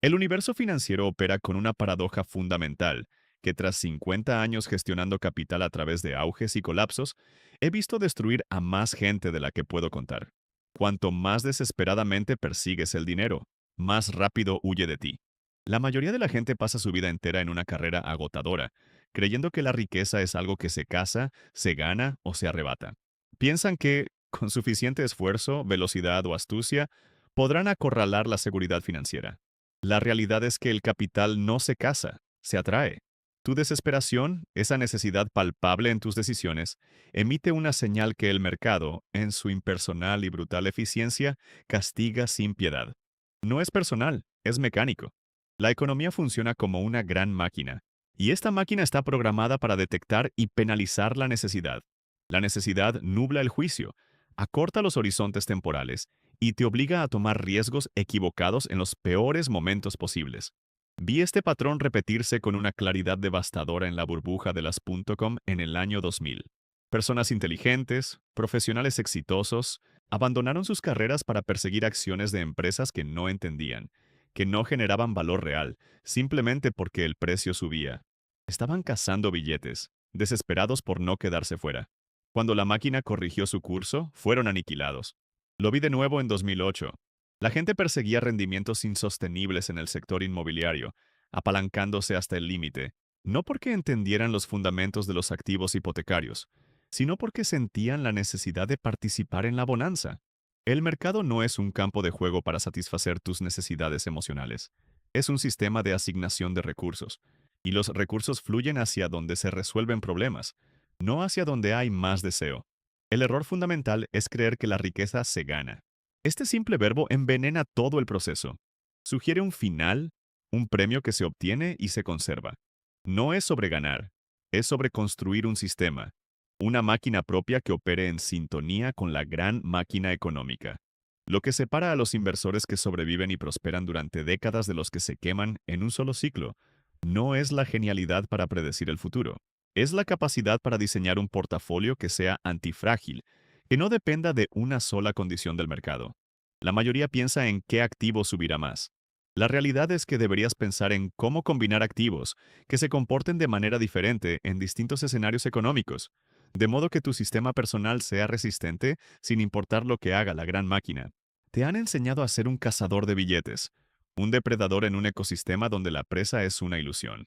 El universo financiero opera con una paradoja fundamental, que tras 50 años gestionando capital a través de auges y colapsos, he visto destruir a más gente de la que puedo contar. Cuanto más desesperadamente persigues el dinero, más rápido huye de ti. La mayoría de la gente pasa su vida entera en una carrera agotadora, creyendo que la riqueza es algo que se caza, se gana o se arrebata. Piensan que, con suficiente esfuerzo, velocidad o astucia, podrán acorralar la seguridad financiera. La realidad es que el capital no se caza, se atrae. Tu desesperación, esa necesidad palpable en tus decisiones, emite una señal que el mercado, en su impersonal y brutal eficiencia, castiga sin piedad. No es personal, es mecánico. La economía funciona como una gran máquina, y esta máquina está programada para detectar y penalizar la necesidad. La necesidad nubla el juicio, acorta los horizontes temporales y te obliga a tomar riesgos equivocados en los peores momentos posibles. Vi este patrón repetirse con una claridad devastadora en la burbuja de las .com en el año 2000. Personas inteligentes, profesionales exitosos, abandonaron sus carreras para perseguir acciones de empresas que no entendían, que no generaban valor real, simplemente porque el precio subía. Estaban cazando billetes, desesperados por no quedarse fuera. Cuando la máquina corrigió su curso, fueron aniquilados. Lo vi de nuevo en 2008. La gente perseguía rendimientos insostenibles en el sector inmobiliario, apalancándose hasta el límite, no porque entendieran los fundamentos de los activos hipotecarios, sino porque sentían la necesidad de participar en la bonanza. El mercado no es un campo de juego para satisfacer tus necesidades emocionales. Es un sistema de asignación de recursos, y los recursos fluyen hacia donde se resuelven problemas, no hacia donde hay más deseo. El error fundamental es creer que la riqueza se gana. Este simple verbo envenena todo el proceso. Sugiere un final, un premio que se obtiene y se conserva. No es sobre ganar, es sobre construir un sistema, una máquina propia que opere en sintonía con la gran máquina económica. Lo que separa a los inversores que sobreviven y prosperan durante décadas de los que se queman en un solo ciclo no es la genialidad para predecir el futuro, es la capacidad para diseñar un portafolio que sea antifrágil, que no dependa de una sola condición del mercado. La mayoría piensa en qué activo subirá más. La realidad es que deberías pensar en cómo combinar activos que se comporten de manera diferente en distintos escenarios económicos, de modo que tu sistema personal sea resistente sin importar lo que haga la gran máquina. Te han enseñado a ser un cazador de billetes, un depredador en un ecosistema donde la presa es una ilusión.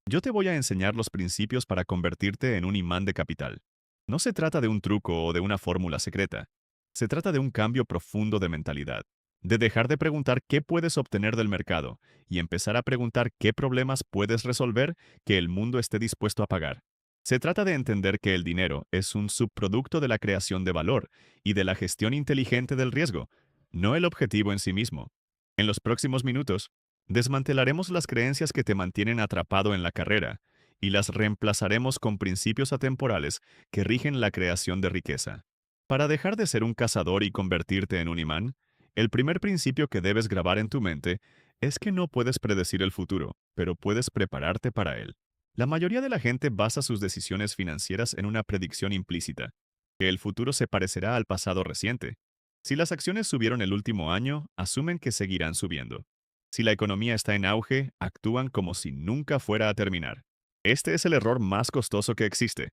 Yo te voy a enseñar los principios para convertirte en un imán de capital. No se trata de un truco o de una fórmula secreta. Se trata de un cambio profundo de mentalidad, de dejar de preguntar qué puedes obtener del mercado y empezar a preguntar qué problemas puedes resolver que el mundo esté dispuesto a pagar. Se trata de entender que el dinero es un subproducto de la creación de valor y de la gestión inteligente del riesgo, no el objetivo en sí mismo. En los próximos minutos, desmantelaremos las creencias que te mantienen atrapado en la carrera y las reemplazaremos con principios atemporales que rigen la creación de riqueza. Para dejar de ser un cazador y convertirte en un imán, el primer principio que debes grabar en tu mente es que no puedes predecir el futuro, pero puedes prepararte para él. La mayoría de la gente basa sus decisiones financieras en una predicción implícita, que el futuro se parecerá al pasado reciente. Si las acciones subieron el último año, asumen que seguirán subiendo. Si la economía está en auge, actúan como si nunca fuera a terminar. Este es el error más costoso que existe.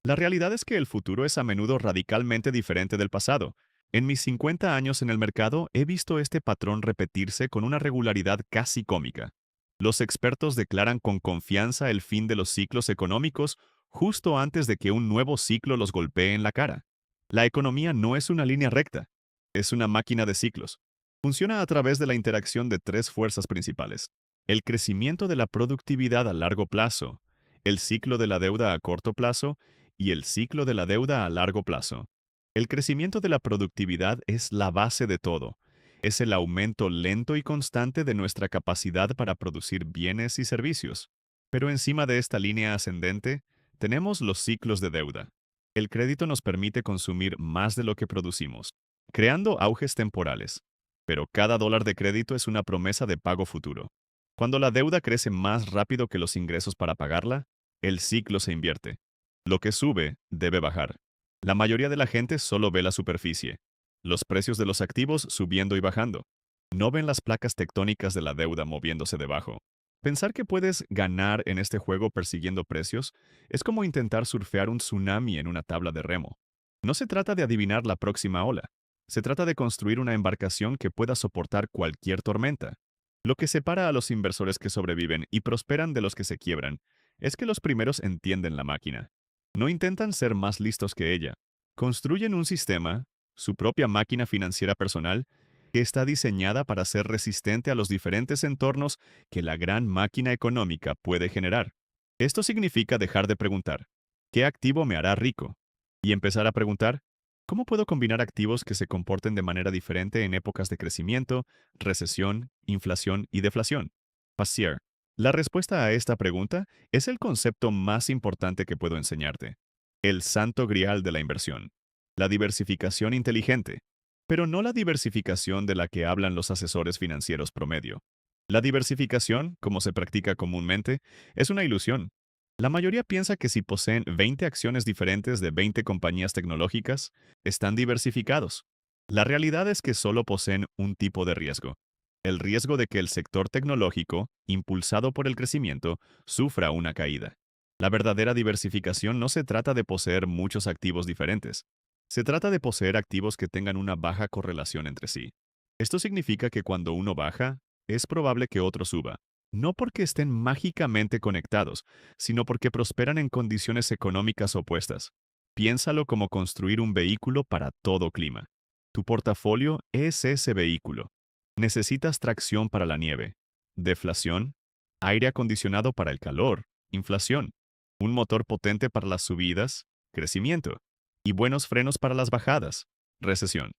La realidad es que el futuro es a menudo radicalmente diferente del pasado. En mis 50 años en el mercado he visto este patrón repetirse con una regularidad casi cómica. Los expertos declaran con confianza el fin de los ciclos económicos justo antes de que un nuevo ciclo los golpee en la cara. La economía no es una línea recta, es una máquina de ciclos. Funciona a través de la interacción de tres fuerzas principales: el crecimiento de la productividad a largo plazo, el ciclo de la deuda a corto plazo y el ciclo de la deuda a largo plazo. El crecimiento de la productividad es la base de todo. Es el aumento lento y constante de nuestra capacidad para producir bienes y servicios. Pero encima de esta línea ascendente, tenemos los ciclos de deuda. El crédito nos permite consumir más de lo que producimos, creando auges temporales. Pero cada dólar de crédito es una promesa de pago futuro. Cuando la deuda crece más rápido que los ingresos para pagarla, el ciclo se invierte. Lo que sube debe bajar. La mayoría de la gente solo ve la superficie, los precios de los activos subiendo y bajando. No ven las placas tectónicas de la deuda moviéndose debajo. Pensar que puedes ganar en este juego persiguiendo precios es como intentar surfear un tsunami en una tabla de remo. No se trata de adivinar la próxima ola. Se trata de construir una embarcación que pueda soportar cualquier tormenta. Lo que separa a los inversores que sobreviven y prosperan de los que se quiebran es que los primeros entienden la máquina. No intentan ser más listos que ella. Construyen un sistema, su propia máquina financiera personal, que está diseñada para ser resistente a los diferentes entornos que la gran máquina económica puede generar. Esto significa dejar de preguntar, ¿qué activo me hará rico? Y empezar a preguntar, ¿cómo puedo combinar activos que se comporten de manera diferente en épocas de crecimiento, recesión, inflación y deflación? Passier. La respuesta a esta pregunta es el concepto más importante que puedo enseñarte. El santo grial de la inversión. La diversificación inteligente. Pero no la diversificación de la que hablan los asesores financieros promedio. La diversificación, como se practica comúnmente, es una ilusión. La mayoría piensa que si poseen 20 acciones diferentes de 20 compañías tecnológicas, están diversificados. La realidad es que solo poseen un tipo de riesgo. El riesgo de que el sector tecnológico, impulsado por el crecimiento, sufra una caída. La verdadera diversificación no se trata de poseer muchos activos diferentes. Se trata de poseer activos que tengan una baja correlación entre sí. Esto significa que cuando uno baja, es probable que otro suba, no porque estén mágicamente conectados, sino porque prosperan en condiciones económicas opuestas. Piénsalo como construir un vehículo para todo clima. Tu portafolio es ese vehículo. Necesitas tracción para la nieve, deflación, aire acondicionado para el calor, inflación, un motor potente para las subidas, crecimiento, y buenos frenos para las bajadas, recesión.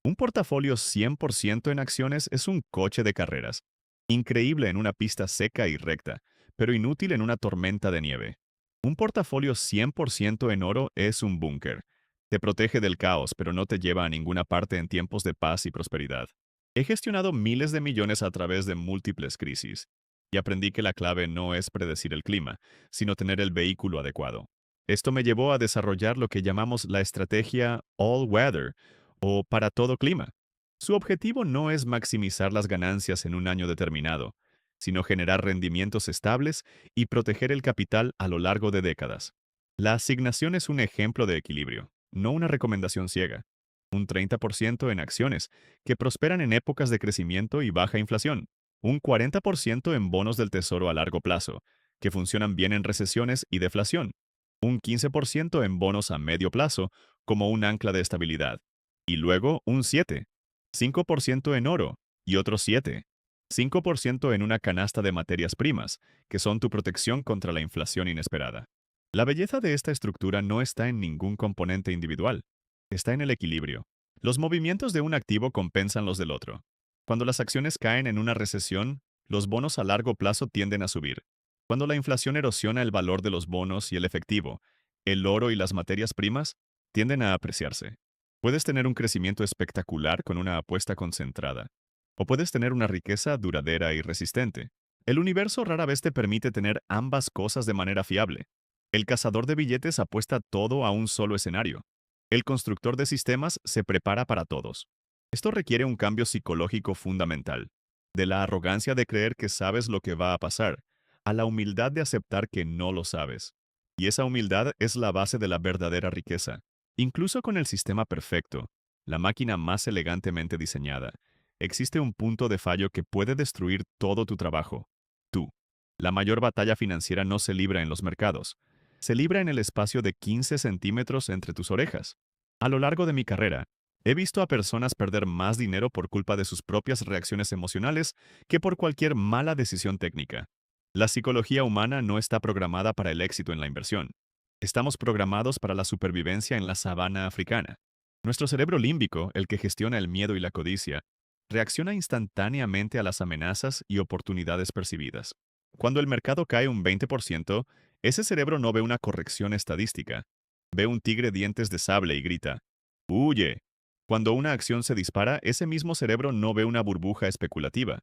Un portafolio 100% en acciones es un coche de carreras, increíble en una pista seca y recta, pero inútil en una tormenta de nieve. Un portafolio 100% en oro es un búnker. Te protege del caos, pero no te lleva a ninguna parte en tiempos de paz y prosperidad. He gestionado miles de millones a través de múltiples crisis, y aprendí que la clave no es predecir el clima, sino tener el vehículo adecuado. Esto me llevó a desarrollar lo que llamamos la estrategia All Weather, o para todo clima. Su objetivo no es maximizar las ganancias en un año determinado, sino generar rendimientos estables y proteger el capital a lo largo de décadas. La asignación es un ejemplo de equilibrio, no una recomendación ciega. Un 30% en acciones, que prosperan en épocas de crecimiento y baja inflación. Un 40% en bonos del tesoro a largo plazo, que funcionan bien en recesiones y deflación. Un 15% en bonos a medio plazo, como un ancla de estabilidad. Y luego un 5% en oro y otro 5% en una canasta de materias primas, que son tu protección contra la inflación inesperada. La belleza de esta estructura no está en ningún componente individual, está en el equilibrio. Los movimientos de un activo compensan los del otro. Cuando las acciones caen en una recesión, los bonos a largo plazo tienden a subir. Cuando la inflación erosiona el valor de los bonos y el efectivo, el oro y las materias primas tienden a apreciarse. Puedes tener un crecimiento espectacular con una apuesta concentrada, o puedes tener una riqueza duradera y resistente. El universo rara vez te permite tener ambas cosas de manera fiable. El cazador de billetes apuesta todo a un solo escenario. El constructor de sistemas se prepara para todos. Esto requiere un cambio psicológico fundamental, de la arrogancia de creer que sabes lo que va a pasar, a la humildad de aceptar que no lo sabes. Y esa humildad es la base de la verdadera riqueza. Incluso con el sistema perfecto, la máquina más elegantemente diseñada, existe un punto de fallo que puede destruir todo tu trabajo. Tú. La mayor batalla financiera no se libra en los mercados, se libra en el espacio de 15 centímetros entre tus orejas. A lo largo de mi carrera, he visto a personas perder más dinero por culpa de sus propias reacciones emocionales que por cualquier mala decisión técnica. La psicología humana no está programada para el éxito en la inversión. Estamos programados para la supervivencia en la sabana africana. Nuestro cerebro límbico, el que gestiona el miedo y la codicia, reacciona instantáneamente a las amenazas y oportunidades percibidas. Cuando el mercado cae un 20%, ese cerebro no ve una corrección estadística. Ve un tigre dientes de sable y grita, ¡huye! Cuando una acción se dispara, ese mismo cerebro no ve una burbuja especulativa.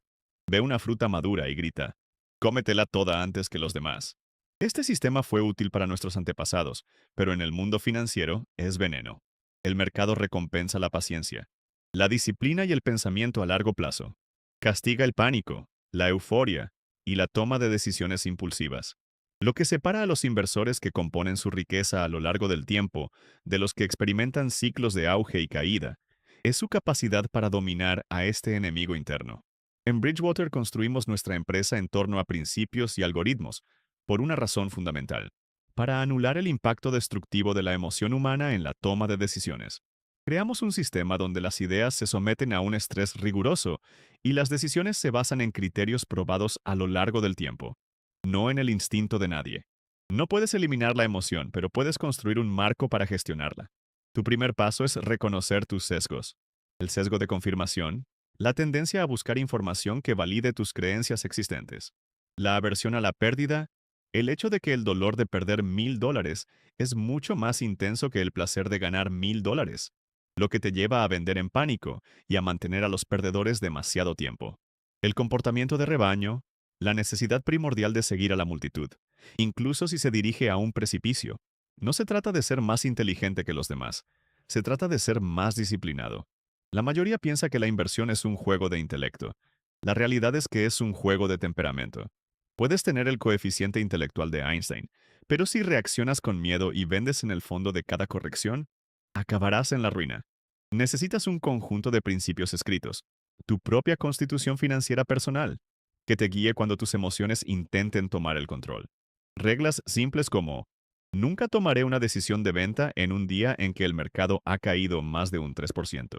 Ve una fruta madura y grita, cómetela toda antes que los demás. Este sistema fue útil para nuestros antepasados, pero en el mundo financiero es veneno. El mercado recompensa la paciencia, la disciplina y el pensamiento a largo plazo. Castiga el pánico, la euforia y la toma de decisiones impulsivas. Lo que separa a los inversores que componen su riqueza a lo largo del tiempo de los que experimentan ciclos de auge y caída es su capacidad para dominar a este enemigo interno. En Bridgewater construimos nuestra empresa en torno a principios y algoritmos, por una razón fundamental: para anular el impacto destructivo de la emoción humana en la toma de decisiones. Creamos un sistema donde las ideas se someten a un estrés riguroso y las decisiones se basan en criterios probados a lo largo del tiempo, no en el instinto de nadie. No puedes eliminar la emoción, pero puedes construir un marco para gestionarla. Tu primer paso es reconocer tus sesgos. El sesgo de confirmación, la tendencia a buscar información que valide tus creencias existentes. La aversión a la pérdida, el hecho de que el dolor de perder $1,000 es mucho más intenso que el placer de ganar $1,000, lo que te lleva a vender en pánico y a mantener a los perdedores demasiado tiempo. El comportamiento de rebaño, la necesidad primordial de seguir a la multitud, incluso si se dirige a un precipicio. No se trata de ser más inteligente que los demás, se trata de ser más disciplinado. La mayoría piensa que la inversión es un juego de intelecto. La realidad es que es un juego de temperamento. Puedes tener el coeficiente intelectual de Einstein, pero si reaccionas con miedo y vendes en el fondo de cada corrección, acabarás en la ruina. Necesitas un conjunto de principios escritos, tu propia constitución financiera personal, que te guíe cuando tus emociones intenten tomar el control. Reglas simples como: nunca tomaré una decisión de venta en un día en que el mercado ha caído más de un 3%.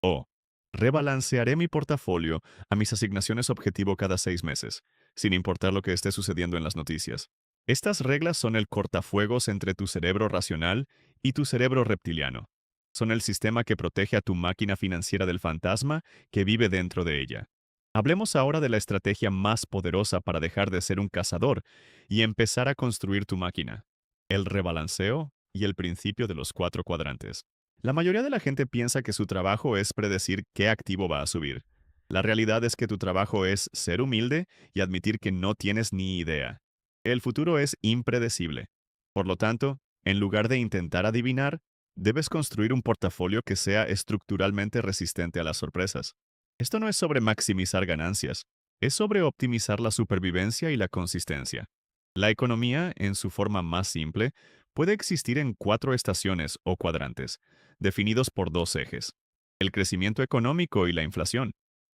O rebalancearé mi portafolio a mis asignaciones objetivo cada 6 meses, sin importar lo que esté sucediendo en las noticias. Estas reglas son el cortafuegos entre tu cerebro racional y tu cerebro reptiliano. Son el sistema que protege a tu máquina financiera del fantasma que vive dentro de ella. Hablemos ahora de la estrategia más poderosa para dejar de ser un cazador y empezar a construir tu máquina: el rebalanceo y el principio de los 4 cuadrantes. La mayoría de la gente piensa que su trabajo es predecir qué activo va a subir. La realidad es que tu trabajo es ser humilde y admitir que no tienes ni idea. El futuro es impredecible. Por lo tanto, en lugar de intentar adivinar, debes construir un portafolio que sea estructuralmente resistente a las sorpresas. Esto no es sobre maximizar ganancias, es sobre optimizar la supervivencia y la consistencia. La economía, en su forma más simple, puede existir en 4 estaciones o cuadrantes, definidos por 2 ejes: el crecimiento económico y la inflación.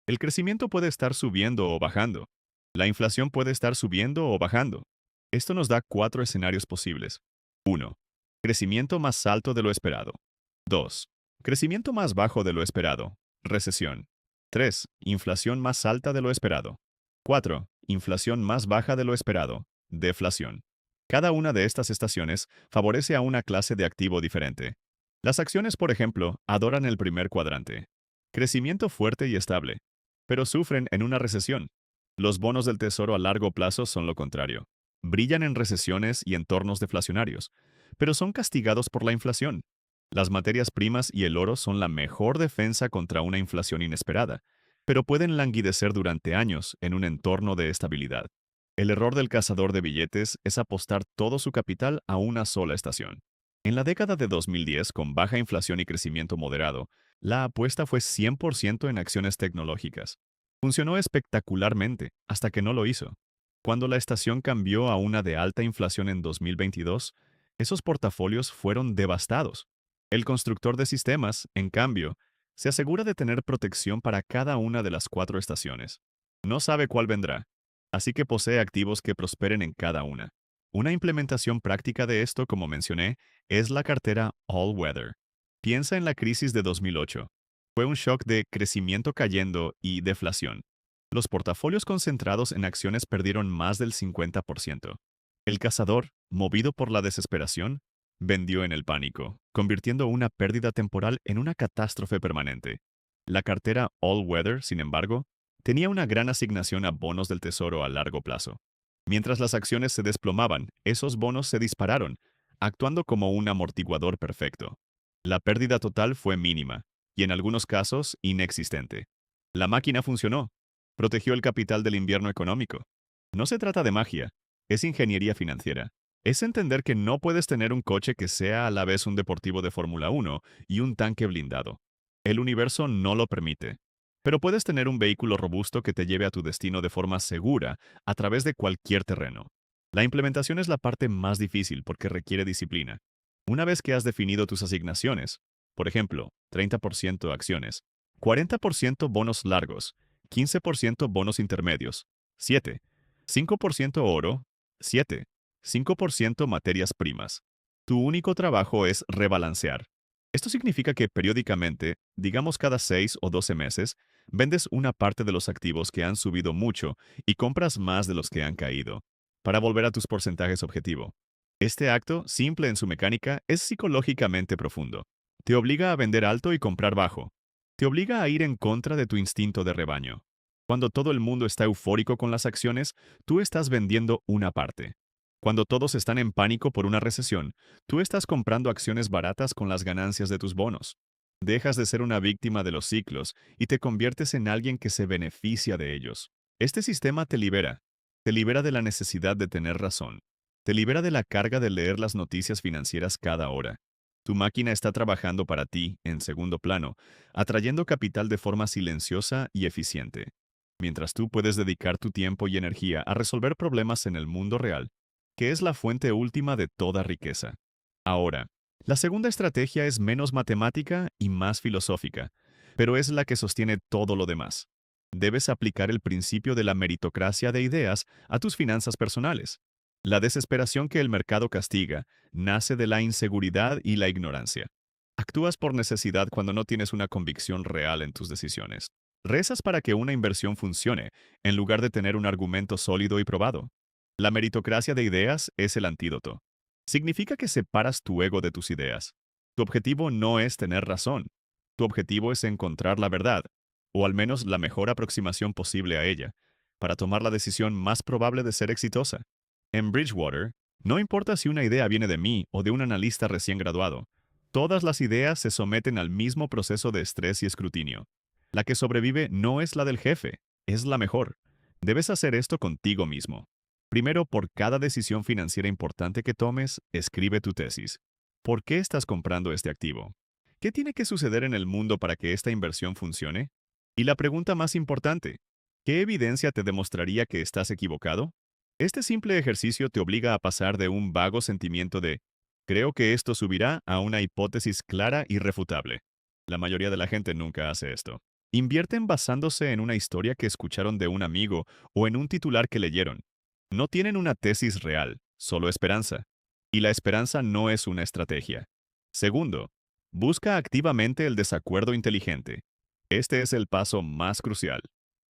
El crecimiento puede estar subiendo o bajando. La inflación puede estar subiendo o bajando. Esto nos da 4 escenarios posibles. 1. Crecimiento más alto de lo esperado. 2. Crecimiento más bajo de lo esperado. Recesión. 3. Inflación más alta de lo esperado. 4. Inflación más baja de lo esperado. Deflación. Cada una de estas estaciones favorece a una clase de activo diferente. Las acciones, por ejemplo, adoran el primer cuadrante: crecimiento fuerte y estable, pero sufren en una recesión. Los bonos del tesoro a largo plazo son lo contrario. Brillan en recesiones y entornos deflacionarios, pero son castigados por la inflación. Las materias primas y el oro son la mejor defensa contra una inflación inesperada, pero pueden languidecer durante años en un entorno de estabilidad. El error del cazador de billetes es apostar todo su capital a una sola estación. En la década de 2010, con baja inflación y crecimiento moderado, la apuesta fue 100% en acciones tecnológicas. Funcionó espectacularmente, hasta que no lo hizo. Cuando la estación cambió a una de alta inflación en 2022, esos portafolios fueron devastados. El constructor de sistemas, en cambio, se asegura de tener protección para cada una de las 4 estaciones. No sabe cuál vendrá, así que posee activos que prosperen en cada una. Una implementación práctica de esto, como mencioné, es la cartera All Weather. Piensa en la crisis de 2008. Fue un shock de crecimiento cayendo y deflación. Los portafolios concentrados en acciones perdieron más del 50%. El cazador, movido por la desesperación, vendió en el pánico, convirtiendo una pérdida temporal en una catástrofe permanente. La cartera All Weather, sin embargo, tenía una gran asignación a bonos del tesoro a largo plazo. Mientras las acciones se desplomaban, esos bonos se dispararon, actuando como un amortiguador perfecto. La pérdida total fue mínima, y en algunos casos inexistente. La máquina funcionó. Protegió el capital del invierno económico. No se trata de magia, es ingeniería financiera. Es entender que no puedes tener un coche que sea a la vez un deportivo de Fórmula 1 y un tanque blindado. El universo no lo permite. Pero puedes tener un vehículo robusto que te lleve a tu destino de forma segura a través de cualquier terreno. La implementación es la parte más difícil porque requiere disciplina. Una vez que has definido tus asignaciones, por ejemplo, 30% acciones, 40% bonos largos, 15% bonos intermedios, 7, 5% oro, 7, 5% materias primas. Tu único trabajo es rebalancear. Esto significa que periódicamente, digamos cada 6 o 12 meses, vendes una parte de los activos que han subido mucho y compras más de los que han caído, para volver a tus porcentajes objetivo. Este acto, simple en su mecánica, es psicológicamente profundo. Te obliga a vender alto y comprar bajo. Te obliga a ir en contra de tu instinto de rebaño. Cuando todo el mundo está eufórico con las acciones, tú estás vendiendo una parte. Cuando todos están en pánico por una recesión, tú estás comprando acciones baratas con las ganancias de tus bonos. Dejas de ser una víctima de los ciclos y te conviertes en alguien que se beneficia de ellos. Este sistema te libera. Te libera de la necesidad de tener razón. Te libera de la carga de leer las noticias financieras cada hora. Tu máquina está trabajando para ti, en segundo plano, atrayendo capital de forma silenciosa y eficiente. Mientras tú puedes dedicar tu tiempo y energía a resolver problemas en el mundo real, que es la fuente última de toda riqueza. Ahora, la segunda estrategia es menos matemática y más filosófica, pero es la que sostiene todo lo demás. Debes aplicar el principio de la meritocracia de ideas a tus finanzas personales. La desesperación que el mercado castiga nace de la inseguridad y la ignorancia. Actúas por necesidad cuando no tienes una convicción real en tus decisiones. Rezas para que una inversión funcione, en lugar de tener un argumento sólido y probado. La meritocracia de ideas es el antídoto. Significa que separas tu ego de tus ideas. Tu objetivo no es tener razón. Tu objetivo es encontrar la verdad, o al menos la mejor aproximación posible a ella, para tomar la decisión más probable de ser exitosa. En Bridgewater, no importa si una idea viene de mí o de un analista recién graduado, todas las ideas se someten al mismo proceso de estrés y escrutinio. La que sobrevive no es la del jefe, es la mejor. Debes hacer esto contigo mismo. Primero, por cada decisión financiera importante que tomes, escribe tu tesis. ¿Por qué estás comprando este activo? ¿Qué tiene que suceder en el mundo para que esta inversión funcione? Y la pregunta más importante, ¿qué evidencia te demostraría que estás equivocado? Este simple ejercicio te obliga a pasar de un vago sentimiento de creo que esto subirá a una hipótesis clara y refutable. La mayoría de la gente nunca hace esto. Invierten basándose en una historia que escucharon de un amigo o en un titular que leyeron. No tienen una tesis real, solo esperanza. Y la esperanza no es una estrategia. Segundo, busca activamente el desacuerdo inteligente. Este es el paso más crucial.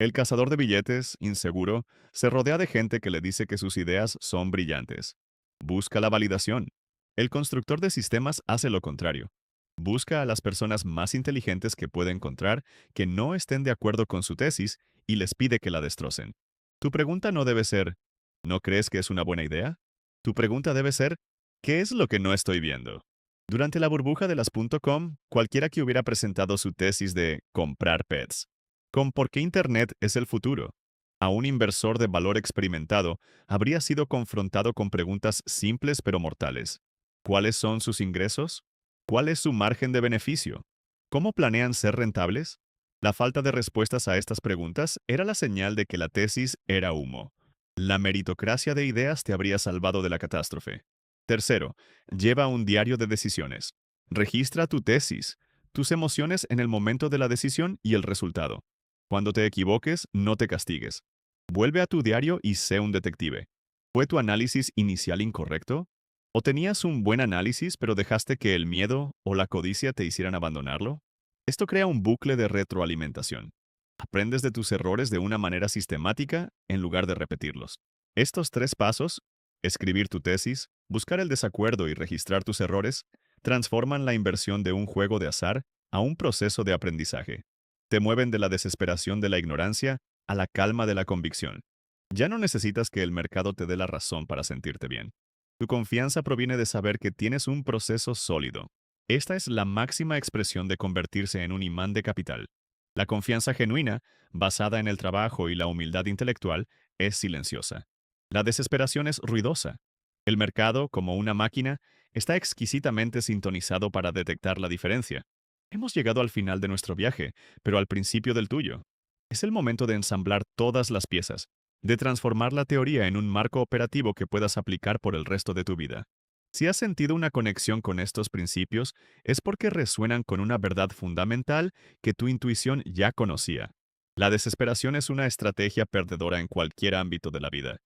El cazador de billetes, inseguro, se rodea de gente que le dice que sus ideas son brillantes. Busca la validación. El constructor de sistemas hace lo contrario. Busca a las personas más inteligentes que puede encontrar que no estén de acuerdo con su tesis y les pide que la destrocen. Tu pregunta no debe ser, ¿no crees que es una buena idea? Tu pregunta debe ser, ¿qué es lo que no estoy viendo? Durante la burbuja de las .com, cualquiera que hubiera presentado su tesis de comprar pets, con por qué Internet es el futuro, a un inversor de valor experimentado, habría sido confrontado con preguntas simples pero mortales. ¿Cuáles son sus ingresos? ¿Cuál es su margen de beneficio? ¿Cómo planean ser rentables? La falta de respuestas a estas preguntas era la señal de que la tesis era humo. La meritocracia de ideas te habría salvado de la catástrofe. Tercero, lleva un diario de decisiones. Registra tu tesis, tus emociones en el momento de la decisión y el resultado. Cuando te equivoques, no te castigues. Vuelve a tu diario y sé un detective. ¿Fue tu análisis inicial incorrecto? ¿O tenías un buen análisis pero dejaste que el miedo o la codicia te hicieran abandonarlo? Esto crea un bucle de retroalimentación. Aprendes de tus errores de una manera sistemática en lugar de repetirlos. Estos tres pasos, escribir tu tesis, buscar el desacuerdo y registrar tus errores, transforman la inversión de un juego de azar a un proceso de aprendizaje. Te mueven de la desesperación de la ignorancia a la calma de la convicción. Ya no necesitas que el mercado te dé la razón para sentirte bien. Tu confianza proviene de saber que tienes un proceso sólido. Esta es la máxima expresión de convertirse en un imán de capital. La confianza genuina, basada en el trabajo y la humildad intelectual, es silenciosa. La desesperación es ruidosa. El mercado, como una máquina, está exquisitamente sintonizado para detectar la diferencia. Hemos llegado al final de nuestro viaje, pero al principio del tuyo. Es el momento de ensamblar todas las piezas, de transformar la teoría en un marco operativo que puedas aplicar por el resto de tu vida. Si has sentido una conexión con estos principios, es porque resuenan con una verdad fundamental que tu intuición ya conocía. La desesperación es una estrategia perdedora en cualquier ámbito de la vida,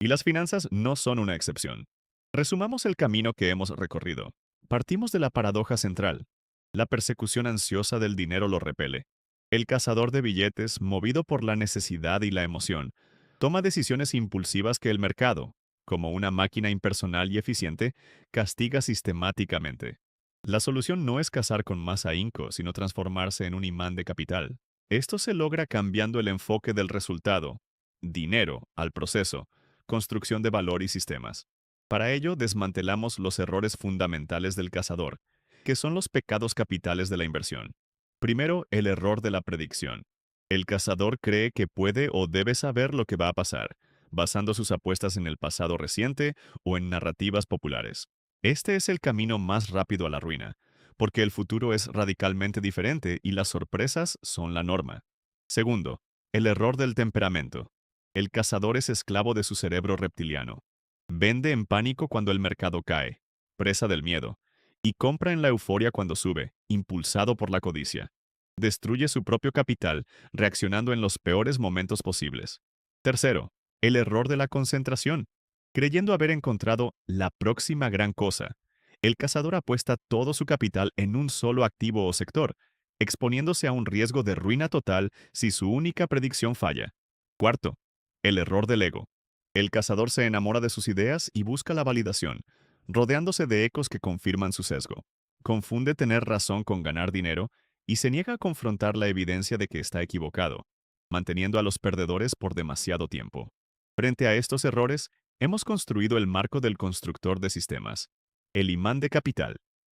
y las finanzas no son una excepción. Resumamos el camino que hemos recorrido. Partimos de la paradoja central. La persecución ansiosa del dinero lo repele. El cazador de billetes, movido por la necesidad y la emoción, toma decisiones impulsivas que el mercado, como una máquina impersonal y eficiente, castiga sistemáticamente. La solución no es cazar con más ahínco, sino transformarse en un imán de capital. Esto se logra cambiando el enfoque del resultado, dinero, al proceso, construcción de valor y sistemas. Para ello, desmantelamos los errores fundamentales del cazador, que son los pecados capitales de la inversión. Primero, el error de la predicción. El cazador cree que puede o debe saber lo que va a pasar, basando sus apuestas en el pasado reciente o en narrativas populares. Este es el camino más rápido a la ruina, porque el futuro es radicalmente diferente y las sorpresas son la norma. Segundo, el error del temperamento. El cazador es esclavo de su cerebro reptiliano. Vende en pánico cuando el mercado cae, presa del miedo, y compra en la euforia cuando sube, impulsado por la codicia. Destruye su propio capital, reaccionando en los peores momentos posibles. Tercero, el error de la concentración. Creyendo haber encontrado la próxima gran cosa, el cazador apuesta todo su capital en un solo activo o sector, exponiéndose a un riesgo de ruina total si su única predicción falla. Cuarto, el error del ego. El cazador se enamora de sus ideas y busca la validación, rodeándose de ecos que confirman su sesgo. Confunde tener razón con ganar dinero y se niega a confrontar la evidencia de que está equivocado, manteniendo a los perdedores por demasiado tiempo. Frente a estos errores, hemos construido el marco del constructor de sistemas, el imán de capital.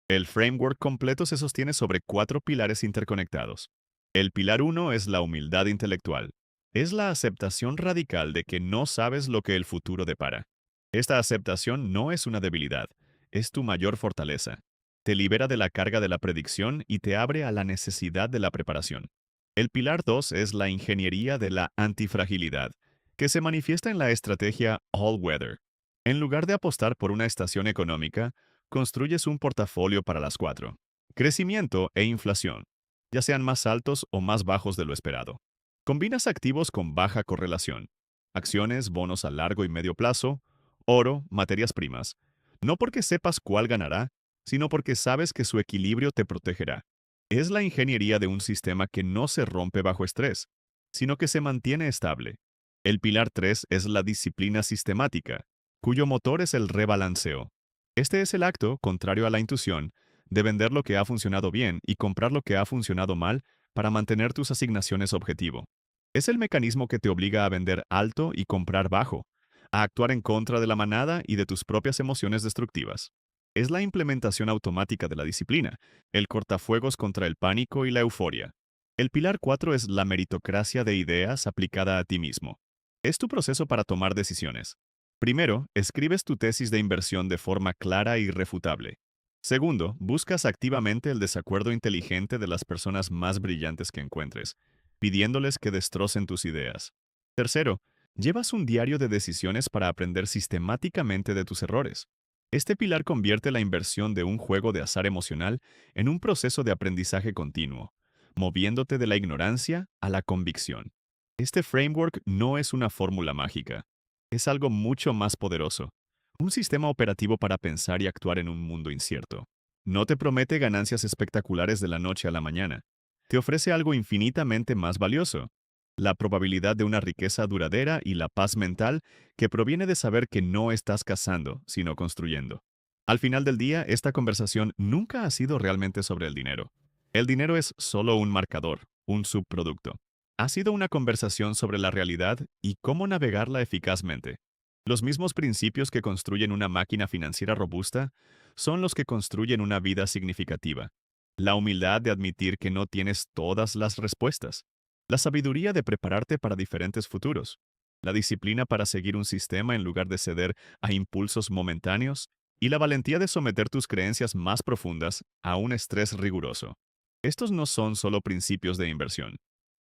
El framework completo se sostiene sobre 4 pilares interconectados. El pilar 1 es la humildad intelectual. Es la aceptación radical de que no sabes lo que el futuro depara. Esta aceptación no es una debilidad, es tu mayor fortaleza. Te libera de la carga de la predicción y te abre a la necesidad de la preparación. El pilar 2 es la ingeniería de la antifragilidad, que se manifiesta en la estrategia All Weather. En lugar de apostar por una estación económica, construyes un portafolio para las 4. Crecimiento e inflación, ya sean más altos o más bajos de lo esperado. Combinas activos con baja correlación, acciones, bonos a largo y medio plazo, oro, materias primas, no porque sepas cuál ganará, sino porque sabes que su equilibrio te protegerá. Es la ingeniería de un sistema que no se rompe bajo estrés, sino que se mantiene estable. El pilar 3 es la disciplina sistemática, cuyo motor es el rebalanceo. Este es el acto, contrario a la intuición, de vender lo que ha funcionado bien y comprar lo que ha funcionado mal para mantener tus asignaciones objetivo. Es el mecanismo que te obliga a vender alto y comprar bajo, a actuar en contra de la manada y de tus propias emociones destructivas. Es la implementación automática de la disciplina, el cortafuegos contra el pánico y la euforia. El pilar 4 es la meritocracia de ideas aplicada a ti mismo. Es tu proceso para tomar decisiones. Primero, escribes tu tesis de inversión de forma clara e irrefutable. Segundo, buscas activamente el desacuerdo inteligente de las personas más brillantes que encuentres, pidiéndoles que destrocen tus ideas. Tercero, llevas un diario de decisiones para aprender sistemáticamente de tus errores. Este pilar convierte la inversión de un juego de azar emocional en un proceso de aprendizaje continuo, moviéndote de la ignorancia a la convicción. Este framework no es una fórmula mágica, es algo mucho más poderoso, un sistema operativo para pensar y actuar en un mundo incierto. No te promete ganancias espectaculares de la noche a la mañana, te ofrece algo infinitamente más valioso, la probabilidad de una riqueza duradera y la paz mental que proviene de saber que no estás cazando, sino construyendo. Al final del día, esta conversación nunca ha sido realmente sobre el dinero. El dinero es solo un marcador, un subproducto. Ha sido una conversación sobre la realidad y cómo navegarla eficazmente. Los mismos principios que construyen una máquina financiera robusta son los que construyen una vida significativa. La humildad de admitir que no tienes todas las respuestas. La sabiduría de prepararte para diferentes futuros. La disciplina para seguir un sistema en lugar de ceder a impulsos momentáneos. Y la valentía de someter tus creencias más profundas a un estrés riguroso. Estos no son solo principios de inversión,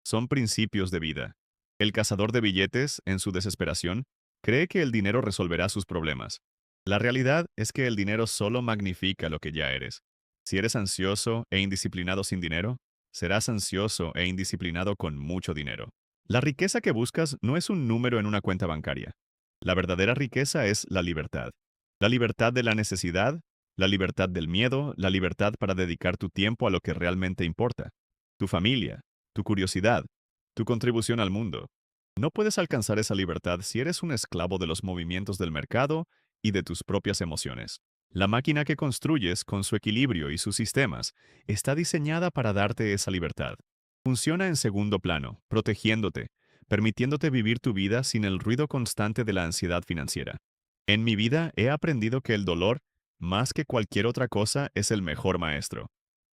son principios de vida. El cazador de billetes, en su desesperación, cree que el dinero resolverá sus problemas. La realidad es que el dinero solo magnifica lo que ya eres. Si eres ansioso e indisciplinado sin dinero, serás ansioso e indisciplinado con mucho dinero. La riqueza que buscas no es un número en una cuenta bancaria. La verdadera riqueza es la libertad. La libertad de la necesidad, la libertad del miedo, la libertad para dedicar tu tiempo a lo que realmente importa. Tu familia, tu curiosidad, tu contribución al mundo. No puedes alcanzar esa libertad si eres un esclavo de los movimientos del mercado y de tus propias emociones. La máquina que construyes, con su equilibrio y sus sistemas, está diseñada para darte esa libertad. Funciona en segundo plano, protegiéndote, permitiéndote vivir tu vida sin el ruido constante de la ansiedad financiera. En mi vida he aprendido que el dolor, más que cualquier otra cosa, es el mejor maestro.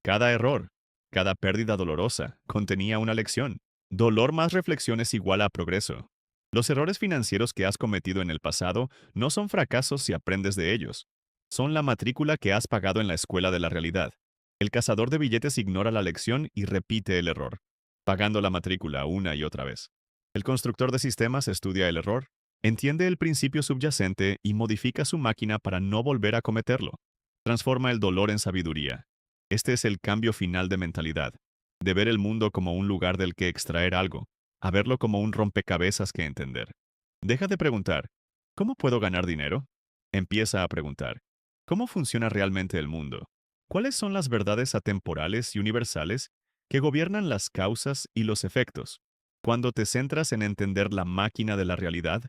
Cada error, cada pérdida dolorosa, contenía una lección. Dolor más reflexión es igual a progreso. Los errores financieros que has cometido en el pasado no son fracasos si aprendes de ellos. Son la matrícula que has pagado en la escuela de la realidad. El cazador de billetes ignora la lección y repite el error, pagando la matrícula una y otra vez. El constructor de sistemas estudia el error, entiende el principio subyacente y modifica su máquina para no volver a cometerlo. Transforma el dolor en sabiduría. Este es el cambio final de mentalidad, de ver el mundo como un lugar del que extraer algo, a verlo como un rompecabezas que entender. Deja de preguntar, ¿cómo puedo ganar dinero? Empieza a preguntar, ¿cómo funciona realmente el mundo? ¿Cuáles son las verdades atemporales y universales que gobiernan las causas y los efectos? Cuando te centras en entender la máquina de la realidad,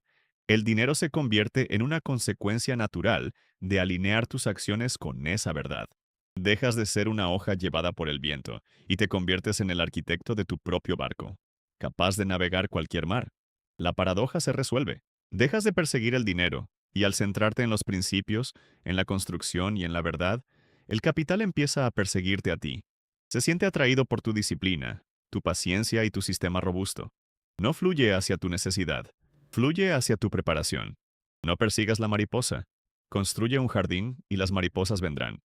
el dinero se convierte en una consecuencia natural de alinear tus acciones con esa verdad. Dejas de ser una hoja llevada por el viento y te conviertes en el arquitecto de tu propio barco, capaz de navegar cualquier mar. La paradoja se resuelve. Dejas de perseguir el dinero y al centrarte en los principios, en la construcción y en la verdad, el capital empieza a perseguirte a ti. Se siente atraído por tu disciplina, tu paciencia y tu sistema robusto. No fluye hacia tu necesidad, fluye hacia tu preparación. No persigas la mariposa. Construye un jardín y las mariposas vendrán.